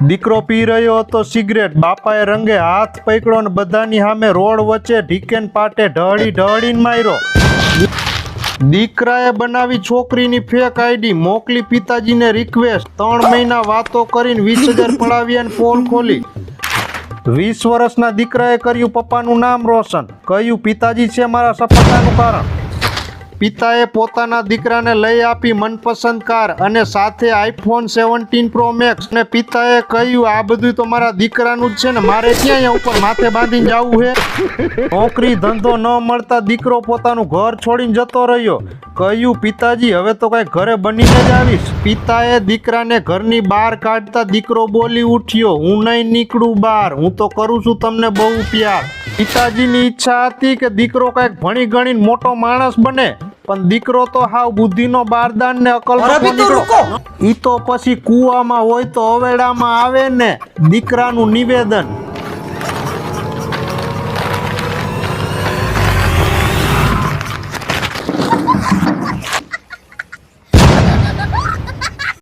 દીકરો પી રહ્યો હતો સિગરેટ, બાપાએ રંગે હાથ પકડ્યો ને બધાની સામે રોડ વચ્ચે ઢીકેન પાટે ઢળીને માર્યો. દીકરાએ બનાવી છોકરીની ફેક આઈડી, મોકલી પિતાજીને રિક્વેસ્ટ, 3 મહિના વાતો કરીને 20,000 પડાવ્યા ને પોલ ખોલી. 20 વર્ષના દીકરાએ કર્યું પપ્પાનું નામ રોશન, કહ્યું પિતાજી છે મારા સફળતાનું કારણ. પિતાએ પોતાના દીકરાને લઈ આપી મનપસંદ કાર અને સાથે આઈફોન 17 પ્રો મેક્સ અને પિતાએ કહ્યું આ બધું તો મારા દીકરાનું જ છે ને, મારે ક્યાં અહીંયા ઉપર માથે બાંધીને જવું છે. નોકરી ધંધો ન મળતા દીકરો પોતાનું ઘર છોડીને જતો રહ્યો, કહ્યું પિતાજી હવે તો કઈ ઘરે બનીને જ આવીશ. પિતાએ દીકરાને ઘરની બહાર કાઢતા દીકરો બોલી ઉઠ્યો, હું નહીં નીકળું બહાર, હું તો કરું છું તમને બહુ પ્યાર. પિતાજીની ઈચ્છા હતી કે દીકરો કઈક ભણી ગણીને મોટો માણસ બને, પણ દીકરો તો હાવ બુદ્ધિનો બારદાન ને અકલમંદ નીકળો. ઈ તો પછી કુવામાં હોય તો અવેડામાં આવે ને. દીકરાનું નિવેદન.